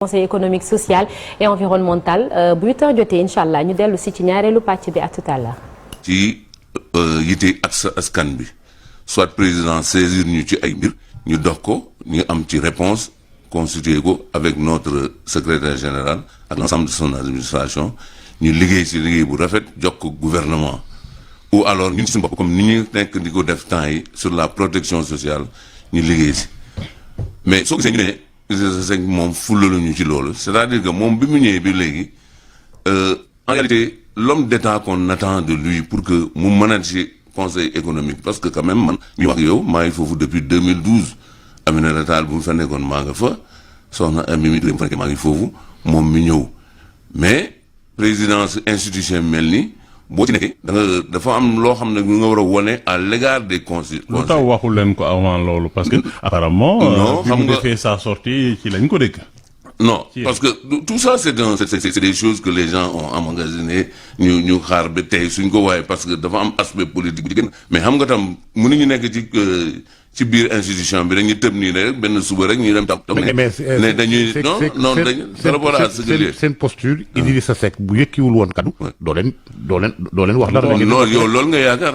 conseil économique social et environnemental bu 8h jotee incha allah ñu dellu si ci ñaareelu pàcc bi à tout à l'heure. ci yite ak sa askan bi soit président saisir ñu ci ay mbir ñu dox ko ñu am ci réponse constitué ko avec notre secrétaire général ak l'ensemble de son administration ñu liggéey ci liggéey bu rafet jox ko gouvernement ou alors ñun suñu bopp comme ni ñu nekk di ko def temps yi sur la protection sociale ñu liggéey ci mais soo gisee ñu ne moom fulaluñu ci loolu c'est-à-dire que moom bi mu ñëwee bi léegi en réalité l'homme d'État qu'on attend de lui pour que mu manager conseil économique parce que quand même man mi wax yow maa ngi foofu depuis 2012 Aminata Tall bu mu fa nekkoon maa nga fa soxna Mimi Touré mu fa nekkee maa ngi foofu moom mi ñëw mais présidence institution mel ni boo ci nekkee dafa am loo xam ne nga war a wone à l'égard des conseils. lu tax waxul leen ko avant loolu parce que apparemment non bi mu defee sa sortie ci lañ ko dégg. non parce que tout ça c'est des choses que les gens ont emmagasinées ñu xaar ba tey suñ ko waaye parce que dafa am aspect politique bu ci gën mais xam nga tam mënuñu nekk ci biir institution bi dañuy tëb nii rek benn suba rek ñu dem tam ne dañuy non dañ par rapport à ce que seen posture Idrissa Seck bu yëkkiwul woon kaddu doo leen wax dara non yow loolu nga yaakaar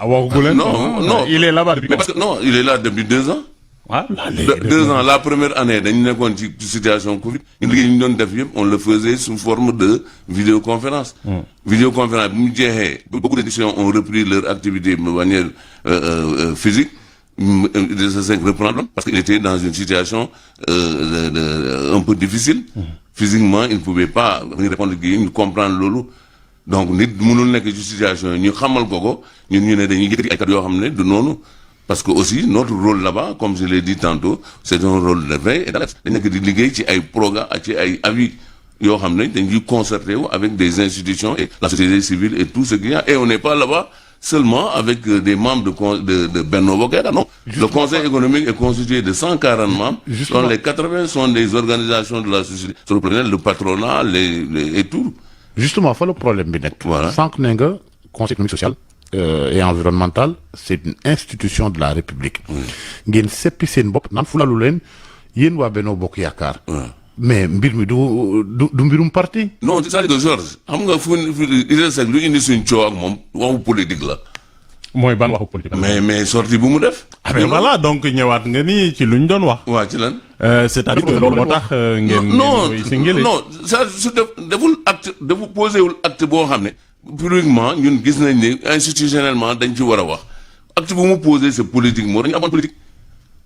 waxagu leen non il est là-bas parce que non il est là depuis 2 ans ah 2 ans la première année dañu nekkoon ci situation Covid ñu liggéey ñu doon def yëpp on le faisait sous forme de vidéoconférence. Vidéoconférence bi mu jeexee beaucoup de décisions ont repris leur activité de manière physique Idrissa Seck reprendre parce qu'il était dans une situation un peu difficile. Physiquement il ne pouvait pas répondre kii ñu comprendre loolu donc nit mënul nekk ci situation ñu xamal ko ñun ñu ne dañuy yëkkati ay kàddu yoo xam ne du noonu. Parce que aussi notre rôle là-bas comme je l'ai dit tantôt c'est un rôle de veille et d'alerte dañ nekk di liggéey ci ay programme ci ay avis yoo xam ne dañuy concerté wu avec des institutions et la société civile et tout ce qu'il y a et on n'est pas là-bas seulement avec des membres de Benno Bokk Yaakaar non. Le conseil économique est constitué de 140 membres dont les 80 sont des organisations de la société sur le plan le patronat et tout. Justement fa le problème bi nekk. Voilà sànq ne nga conseil économique social et environnemental c'est une institution de la République. ngeen seppi seen bopp naan fulalu leen yéen waa Benno Bokk Yaakaar. mais mbir mi du mbirum parti. non c'est-à-dire que Georges xam nga fu Idrissa Seck lu indi suñ coow ak moom waxu politique la. mooy ban waxu politique la. mais sortie bu mu def. mais voilà donc ñëwaat nga ni ci luñ doon wax. waa ci lan. c'est-à-dire que loolu moo tax ngeen. non ça su deful acte dafa posé wul acte boo xam ne. publiquement ñun gis nañ ne institutionnellement dañ ci war a wax acte bu mu posé c'est politique moo dañu amoon politique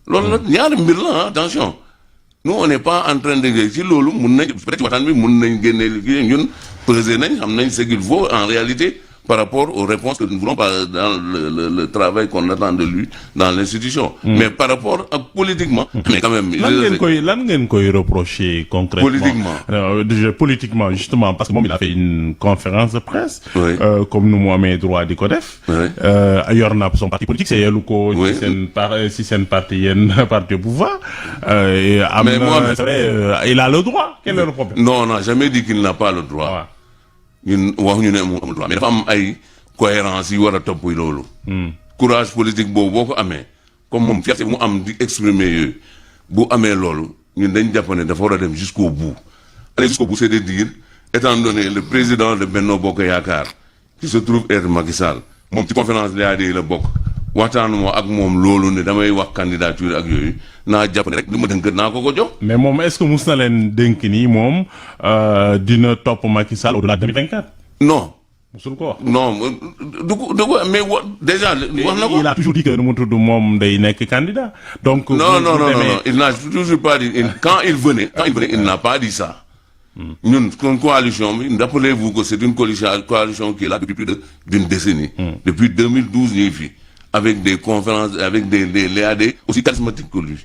loolu nag ñaari mbir la attention nous on n'est pas en train de ci loolu mun nañ peut-être waxtaan bi mun nañ génne kii ñun peser nañ xam nañ ce qu'il faut en réalité par rapport aux réponses que nous voulons pas dans le travail qu'on attend de lui dans l'institution. Mais par rapport ak politiquement. mais quand même lan ngeen koy reprocher concrètement. Politiquement justement parce que moom il a fait une conférence de presse. Comme nu mu amee droit di ko def. yor na son parti politique c'est yelu ko. ci seen parti yéen parti au pouvoir. mais moi il a le droit. Quel est le problème? Non on n'a jamais dit qu'il n'a pas le droit. ñun waxuñu ne moom amul droit mais dafa am ay cohérence yi war a topp loolu. courage politique boobu boo ko amee comme moom fierté bu mu am di exprimer yooyu bu amee loolu ñun dañ jàpp ne dafa war a dem jusqu'au bout. aller jusqu'au bout c'est-à-dire étant donné le président de Benno Bokk Yaakaar qui se trouve être Macky Sall moom ci conférence LAD la bokk waxtaanuma ak moom loolu ne damay wax candidature ak yooyu naa jàpp ne rek lu ma dënk naa ko jox. mais moom est-ce que mus na leen dénk nii moom dina topp Macky Sall au-delà de 2024. non. musul ko wax. non du ko mais déjà. wax na ko il a toujours dit que nu mu tudd moom day nekk candidat. donc non il n'a toujours pas dit quand il venait il n'a pas dit ça. ñun kon coalition bi rappelez-vous que c'est une coalition qui est là depuis plus d'une décennie. Depuis 2012 ñu ngi fi. Avec des conférences, avec des LAD aussi charismatiques que lui.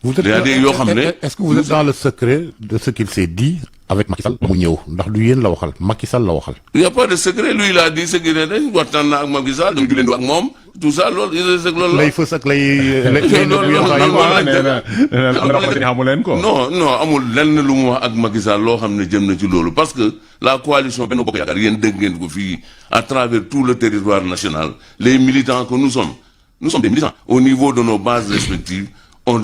Est-ce que vous êtes dans le secret de ce qu'il s'est dit avec Macky Sall mu ñëw ndax du yéen la waxal Macky Sall la waxal. Il y a pas de secret lui il a dit ce qu'il est dañ waxtaan na ak Macky Sall ñu julendu ak moom tout ça loolu loolu lay fës ak lay non amul lenn lu mu wax ak Macky Sall loo xam ne jëm na ci loolu parce que la coalition Benno Bokk Yaakaar yéen dégg ngeen ko fii à travers tout le territoire national les militants que nous sommes des militants au niveau de nos bases respectives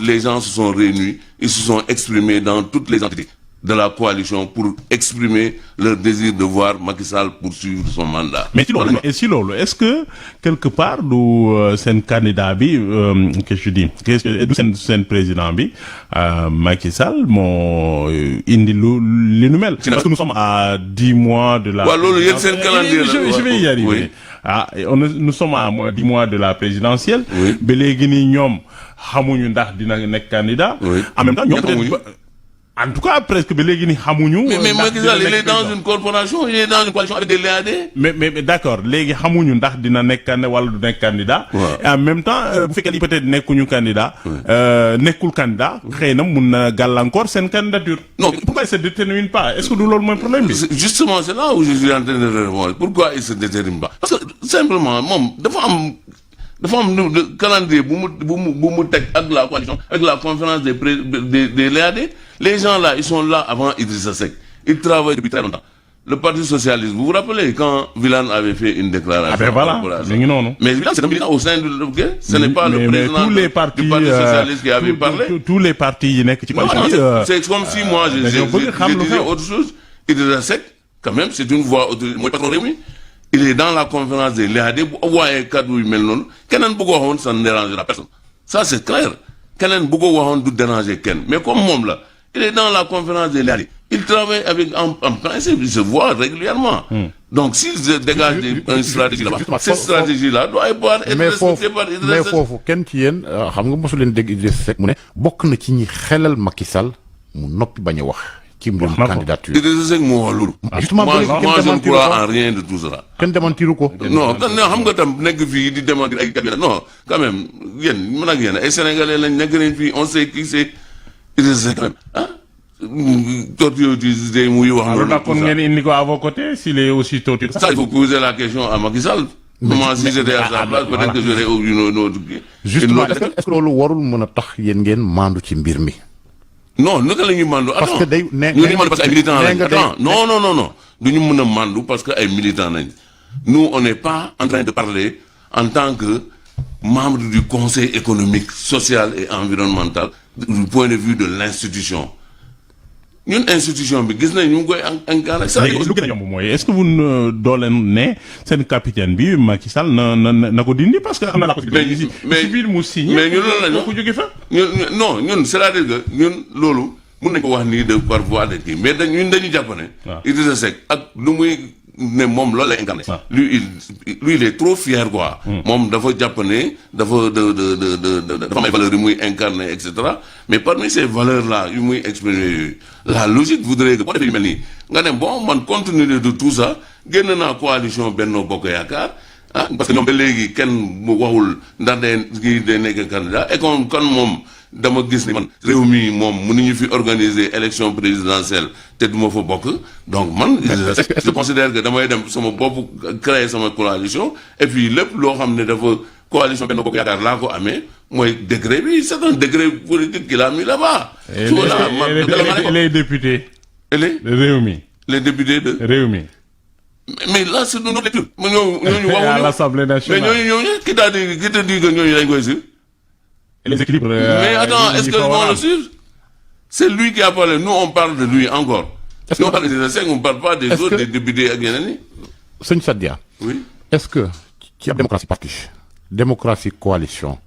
les gens se sont réunis ils se sont exprimés dans toutes les entités de la coalition pour exprimer leur désir de voir Macky Sall poursuivre son mandat. Mais si loolu est-ce que quelque part du seen candidat bi que je dis du seen président bi Macky Sall moo indi li nu mel. Parce que nous sommes à 10 mois de la. waaw loolu yéen seen calendrier la je vais y arriver. Nous sommes à 10 mois de la présidentielle. ba léegi nii ñoom xamuñu ndax dina nekk candidat. En même temps ñoom peut-être. En tout cas, presque, mais Macky Sall, il est dans une corporation, il est dans une coalition avec des LAD. Mais d'accord, les xamuñu ndax dina nekk wala du nekk candidat. Et en même temps, bu fekkee peut-être nekkuñu candidat, nekkul candidat, xëy na mun na gàllankoor seen candidature. Non, pourquoi il se détermine pas? Est-ce que du loolu mooy problème bi? Justement, c'est là où je suis en train de répondre. Pourquoi il se détermine pas? Parce que simplement, moom dafa am le calendrier bu mu teg ak la coalition, avec la conférence des LAD. Les gens là, ils sont là avant Idrissa Seck. Ils travaillent depuis très longtemps. Le Parti Socialiste, vous vous rappelez quand Wilane avait fait une déclaration? Ah ben voilà, mais Wilane, c'est un militant au sein de l'OPG. Ce n'est pas le président du Parti Socialiste qui avait parlé. Tous les partis yi nekk ci coalition. C'est comme si moi, je disais autre chose. Idrissa Seck, quand même, c'est une voix autorisée. Moi, patron Rémi. Il est dans la conférence des LAD. Ouais, kaddu yu mel noonu. Keneen bu ko waxoon, ça ne dérangera personne. Ça, c'est clair. Keneen bu ko waxoon du déranger kenn. Mais comme moom là, il est dans la conférence des LAD. Il travaille avec, en principe, il se voit régulièrement. Donc, s'il se dégage une stratégie là-bas, cette stratégie-là doit être respectée par Idrissa Seck. Mais foofu kenn ci yéen xam nga mosu leen dégg Idrissa Seck mu ne bokk na ci ñi xelal Macky Sall mu noppi bañ a wax ci mbirum candidature. Idrissa Seck moo wax loolu. Justement, moi je ne crois en rien de tout cela. kenn démentiru ko. Non xam nga tam nekk fii di démentir ay cabinet non quand même yéen mën ak yéen ay Sénégalais lañ nekk nañ fii on sait qui c'est Idrissa Seck quand même ah. torture muy wax. alors d'accord ngeen indi ko à vos côtés s'il est aussi torture. Ça il faut poser la question à Macky Sall. Comment si j'étais à sa place peut-être que j'aurais une autre. Justement est-ce que loolu warul mën a tax yéen ngeen maandu ci mbir mi. Non naka la ñuy mandu. parce que day ñu mandu parce que ay militants lañ. Attends non du ñu mën a mandu parce que ay militants lañ. Nous on n'est pas en train de parler en tant que membre du conseil économique, social et environnemental du point de vue de l'institution. ñun institution bi gis nañ ñu ngi koy encadré. lu gën a yomb mooy est-ce que vous doo leen ne seen capitaine bi Macky Sall na ko dindi parce que am na la ko. mais biir mu signé. mais ñun loolu la ñu ko jóge fa. ñun c'est-à-dire que ñun loolu mun nañ ko wax nii de par voie de kii mais ñun dañu jàpp ne. waaw Idrissa Seck ak lu muy ne moom loolu lay incarné. lui il est trop fier quoi. moom dafa jàpp ne dafa dafa am ay valeurs yu muy incarné et cetera mais parmi ces valeurs là yu muy exprimer yooyu la logique voudrait que boo defee yu mel nii nga ne bon man compte tenu de tout ça génn naa coalition Benno Bokk Yaakaar ah parce que ñoom ba léegi kenn mu waxul ndax day nekk candidat et kon moom. dama gis ni man réew mi moom mënuñu fi organiser élection présidentielle te duma fa bokk donc man je considère que damay dem sama bopp créer sama coalition et puis lépp loo xam ne dafa coalition Benno Bokk Yaakaar laa ko amee mooy décret bi c'est un décret politique qu'il a mis là-bas. Et les députés. Rewmi. Les députés de Rewmi. Mais là c'est notre lecture. ñooñu waxuñu à l'Assemblée nationale. Mais ñooñu qui t'a dit que ñooñu dañ koy suivre. Les équilibres. Mais attends, est-ce que vont le suivre? C'est lui qui a parlé. Nous, on parle de lui encore. Nous, on parle des Seck, on ne parle pas des autres, des députés ak yeneen yi. Sëñ Sadia. Oui. Est-ce que ci ab démocratie parti démocratie coalition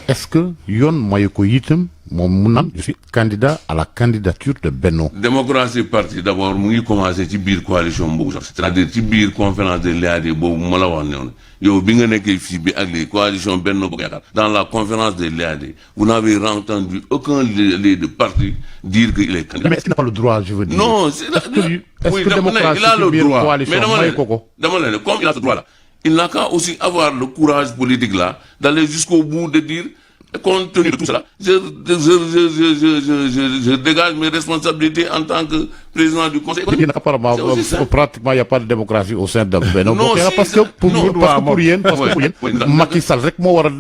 est-ce que yoon mayu ko itam moom mu naan je suis candidat à la candidature de Benno. Démocratie parti d'abord mu ngi commencé ci biir coalition boobu sax c'est-à-dire ci biir conférence des LAD boobu ma la wax ne yow bi nga nekkee fii bi ak les coalition Benno Bokk Yaakaar dans la conférence des LAD vous n'avez entendu aucun de parti dire qu'il est candidat. Mais est-ce qu'il n'a pas le droit je veux dire. Non c'est est-ce que démocratie ci biir coalition may ko. dama ne comme il a ce droit là il n'a qu'à aussi avoir le courage politique là d'aller jusqu'au bout de dire compte tenu de tout cela je dégage mes responsabilités en tant que président du conseil économique. Apparemment pratiquement il y a pas de démocratie au sein de Benno Bokk Yaakaar parce que pour yéen Macky Sall rek moo war a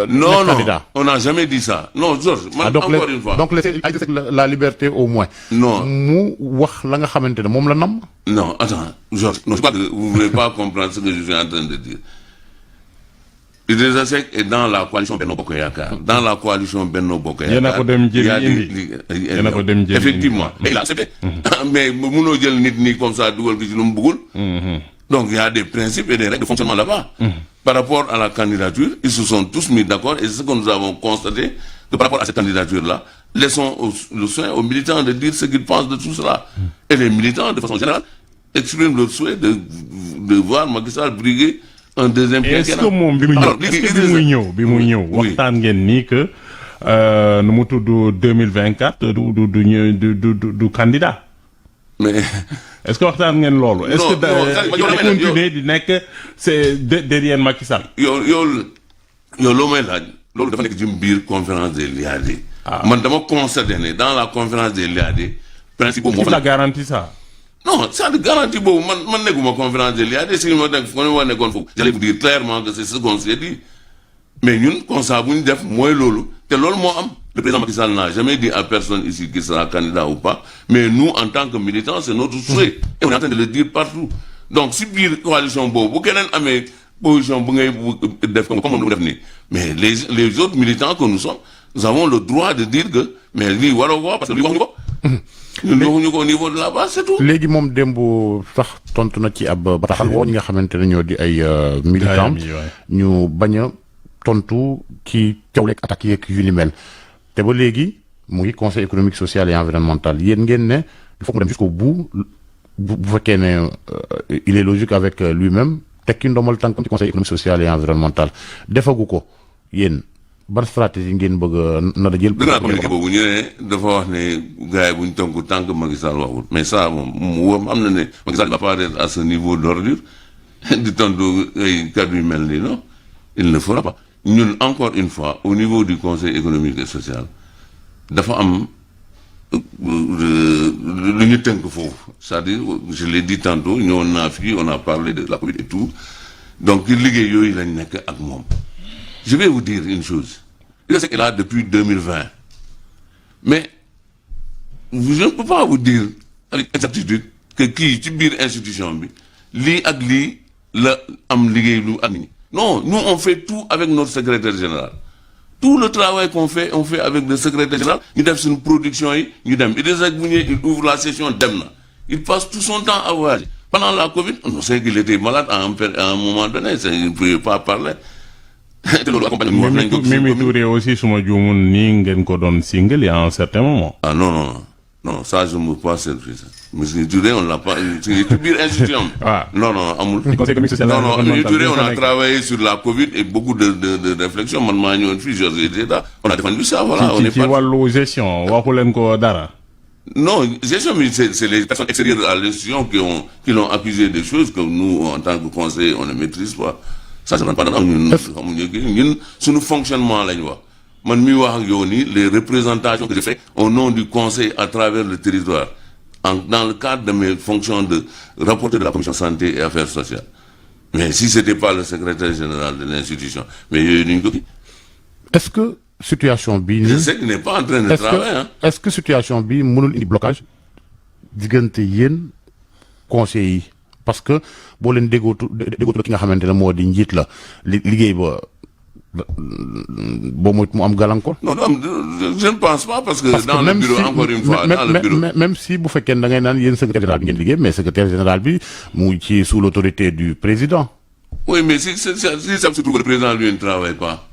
nekk candidat. On n'a jamais dit ça non Georges man encore une fois donc laissez la liberté au moins. Non mu wax la nga xamante ne moom la nam. Non attends Georges non je crois que vous voulez pas comprendre ce que je suis en train de dire Idrissa Seck est dans la coalition Benno Bokk Yaakaar. Dans la coalition Benno Bokk Yaakaar. Yéen a ko dem jëli indi. Yéen a ko dem jëli effectivement mais il a accepté. mais mënoo jël nit nii comme ça dugal ko ci lu mu bëggul. Donc il y a des principes et des règles de fonctionnement là-bas. Par rapport à la candidature, ils se sont tous mis d'accord et c'est ce que nous avons constaté que par rapport à cette candidature-là, laissons le soin aux militants de dire ce qu'ils pensent de tout cela. Et les militants, de façon générale, expriment leur souhait de voir Macky Sall briguer un deuxième quinquennat. Est-ce que moom bi muy ñëw waxtaan ngeen nii que nu mu tudd 2024 du candidat. Mais est-ce que waxtaan ngeen loolu. est-ce que da continuer di nekk c'est derrière Macky Sall. yow loo may laaj loolu dafa nekk ci biir conférence des Liadé. man dama constaté ne dans la conférence des Liadé principe boobu. la garantie ça. non ça de garantie boobu man nekkuma conférence des Liadé si ma nekk fu ma nekkoon foofu. j'allais vous dire clairement que c'est ce qu'on s'est dit mais ñun constat bu ñu def mooy loolu te loolu moo am. Le président Macky Sall n'a jamais dit à personne ici qu'il sera candidat ou pas, mais nous, en tant que militants, c'est notre souhait. Et on est en train de le dire partout. Donc, si biir coalition boobu, bu keneen amee position bu ngay def comme on def nii, mais les autres militants que nous sommes, nous avons le droit de dire que, mais lii waroo ko parce que lii waxuñu ko. ñun waxuñu ko au niveau de la base, c'est tout. léegi moom démb sax tontu na ci ab bataaxal woo ñi nga xamante ne ñoo di ay militants ñu bañ a tontu ci cawleeg attaques yeeg yu ni mel. te ba léegi mu ngi conseil économique social et environnemental yéen ngeen ne il faut mu dem jusqu'au bout bu fekkee ne il est logique avec lui-même tekki ndomal tànkam ci conseil économique social et environnemental defagu ko yéen ban stratégie ngeen bëgg na da jël. dinaa communiqué boobu ñu ne dafa wax ne gars yi bu ñu tënku tant que Macky Sall waxul mais ça moom mu am na ne Macky Sall va pas être à ce niveau d'ordure di tontu ay kàddu yu mel nii non il ne fera pas. ñun encore une fois au niveau du conseil économique et social dafa am lu ñu tënk foofu c'est-à-dire je l'ai dit tantôt ñëwoon naa fii on a parlé de la Covid et tout donc liggéey yooyu lañ nekk ak moom. Je vais vous dire une chose il est là depuis 2020 mais je ne peux pas vous dire avec exactitude que kii ci biir institution bi lii ak lii la am liggéey lu ak ñi. Non, nous on fait tout avec notre secrétaire général. Tout le travail qu'on fait, on fait avec le secrétaire général. Nous avons une production, il ouvre la session d'Emna. Il passe tout son temps à voyager. Pendant la Covid, on sait qu'il était malade à un moment donné, il ne pouvait pas parler. Mimi Touré aussi, si je me single, il y a un certain moment. Ah non, ça je ne me pas surprise. Mais Touré, on l'a pas. C'est une institution. Non, Amoul. Touré, on a travaillé sur la Covid et beaucoup de réflexions. On a défendu ça, voilà. On est pas. Gestion, non, gestion, c'est les personnes extérieures à l'institution qui l'ont accusé des choses que nous, en tant que conseillers, on ne maîtrise pas. Ça, c'est pas dans nous fonctionnement là. Les représentations que j'ai faites au nom du conseil à travers le territoire, dans le cadre de mes fonctions de rapporteur de la commission santé et affaires sociales. Mais si ce n'était pas le secrétaire général de l'institution, mais il y a une copie. Est-ce que situation bi je sais qu'il n'est pas en train de travailler. Est-ce que situation bi mënul indi blocage diggante yéen conseil yi parce que boo leen déggootu ki nga xamante ne moo di njiit la liggéey ba boo mu am gàllankoor. Non, je ne pense pas parce que dans le bureau, encore une fois, dans le bureau. Même si vous faites qu'il y a un secrétaire général bi ngeen liggéey mais secrétaire général bi mu ci sous l'autorité du président. Oui, mais si ça se trouve que le président lui ne travaille pas,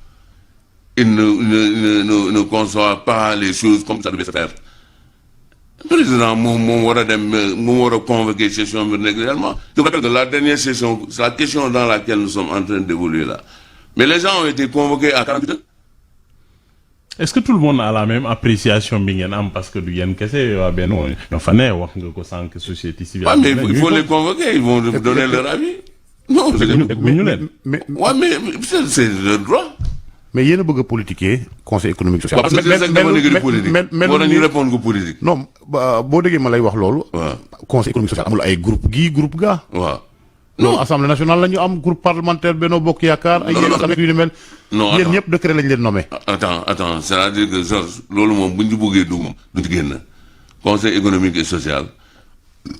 il ne conçoit pas les choses comme ça devait se faire. Le président m'a convoqué session régulièrement. Je rappelle que la dernière session, c'est la question dans laquelle nous sommes en train d'évoluer là. Mais les gens ont été convoqués à 48 heures. Est-ce que tout le monde a la même appréciation parce que du Yann Kessé non, société civile. Ah, mais il faut les convoquer, ils vont donner leur avis. Non, mais c'est leur droit. Mais il y a un politiquer conseil économique social. Parce que c'est politique. Répondre politique. Non, bo dégué ma lay wax lolu. Conseil économique social amul ay groupe ga. Non, Assemblée nationale lañu am groupe parlementaire Benno Bokk Yaakaar ay yeen avec yu mel. Non, yeen ñep décret lañ leen nommé. Attends, c'est-à-dire que Georges, lolu mom buñu bëggé du ci génn. Conseil économique et social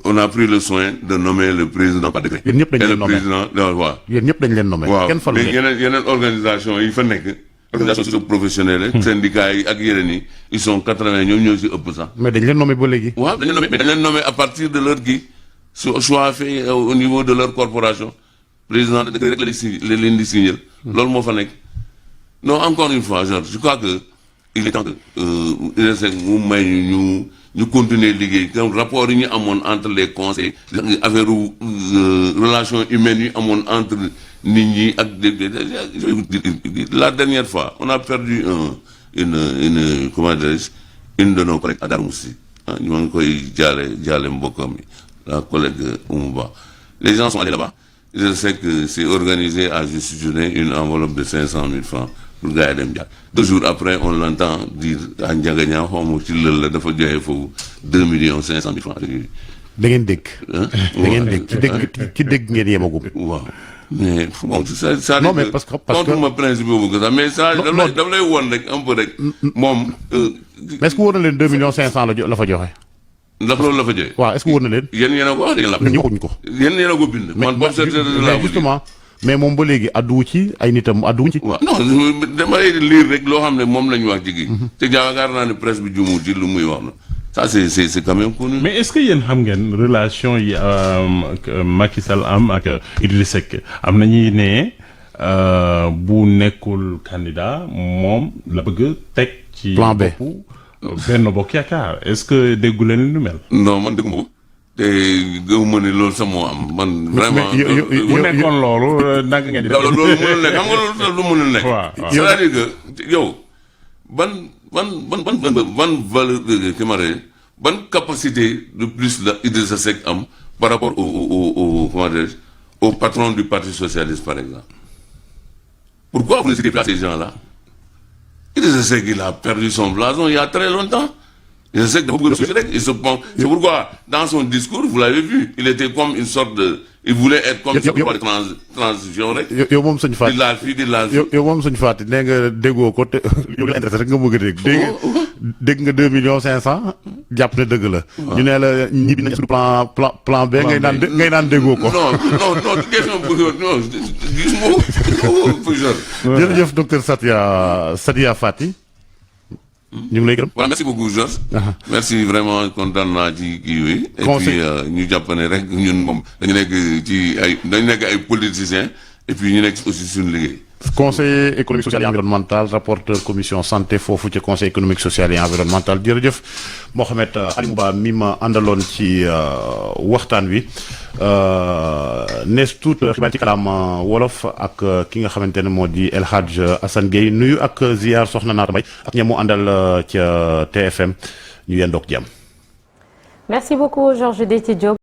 on a pris le soin de nommer le président par décret. Yéen ñëpp dañ et leen le nommé. président waaw. yéen ñëpp dañ leen nommé. waaw kenn falu léegi yeneen organisation yi fa nekk. organisation socio-professionnelle yi. syndicats yi ak yeneen yi ils sont 80 ñoom ñoo si ëpp sax. mais dañ leen nommé ba léegi. waaw dañ leen nommé mais dañ leen nommé à partir de leur choix fait au niveau de leur corporation. président de rek la leen di signer. loolu moo fa nekk. non encore une fois Georges je crois que il est temps que Idrissa Seck mu may ñu continuer liggéey comme rapport yi ñu amoon entre les conseils affaire relations humaines yi amoon entre nit ñi ak la dernière fois on a perdu une comment dirais-je une de nos collègues à Darou Mousty ñu ngi koy jaale mbokkam yi la collègue Oumou Ba les gens sont allés là-bas je sais que c'est organisé à juste donner une enveloppe de 500 000 francs pour gars yi dem jàll 2 jours après on l'entend dire à Ndiagaña xawma ci lël la dafa joxe foofu 2 millions 500 000 francs da ngeen dégg. da ngeen dégg ci dégg ngeen yemagum. waaw mais bon ça non mais parce que contre ma principe boobu que ça mais ça daf lay woon rek un peu rek moom mais est-ce que wóor na leen 2 millions 500 la fa joxe. ndax loolu la fa joxe. waaw est-ce que wóor na leen. yéen a ko wax dëgg la. ñun waxuñ ko. yéen a ko bind. man boobu mais justement mais moom ba léegi adduwu ci ay nitam adduwuñ ci. waaw non dama lay lire rek loo xam ne moom la ñu wax ci gi. te yaakaar naa ne presse bi jumu ci lu muy wax na ça c'est quand même connu. mais est-ce que yéen xam ngeen relation yi Macky Sall am ak Idrissa Seck am na ñuy ne bu nekkul candidat moom la bëgg teg ci plan B. Benno Bokk Yaakaar est-ce que déggu leen lu mel. non man déggu ma ko te gëmuma ne loolu sax moo am man. vraiment bu nekkoon loolu nag ngeen di. loolu mënul nekk xam nga loolu mënul nekk. waaw c'est-à-dire que yow ban valeur ban capacité de plus la Idrissa Seck am par rapport au comment dirais-je au patron du Parti socialiste par exemple. Pourquoi vous ne citez pas ces gens-là? Idrissa Seck il a perdu son blason il y a très longtemps. Je sais que c'est pourquoi dans son discours vous l'avez vu il était comme une sorte de il voulait être comme une transition rek. yow moom sëñ Fatou di laal fii di laal fii. yow moom sëñ Fatou nee nga déggoo ko te yow la intéressé rek nga bëgg a dégg. dégg nga 2 millions 500 jàpp ne dëgg la. ñu ne la ñibbi nañ suñu plan B ngay naan déggoo ko. non question bu non gis nga jërëjëf docteur Sadia Fati. ñu ngi lay gërëm. voilà merci beaucoup Georges. merci vraiment kontaan naa ci kii yooyu. et puis ñu jàpp ne rek ñun moom dañu nekk ay politiciens et puis ñu nekk aussi suñu liggéey. conseiller économique social et environnemental rapporteur commission santé foofu ci conseil économique social et environnemental jërëjëf Mohamed Alimou Ba mi ma àndaloon ci waxtaan wi nees tuut xibaar ci kàllaam wolof ak ki nga xamante ne moo di El Hadj Assane Gueye nuyu ak ziar soxna Naata Mbaye ak ñamu àndal ca TFM ñu yendoog jàmm. Merci beaucoup Georges Déthié Diop.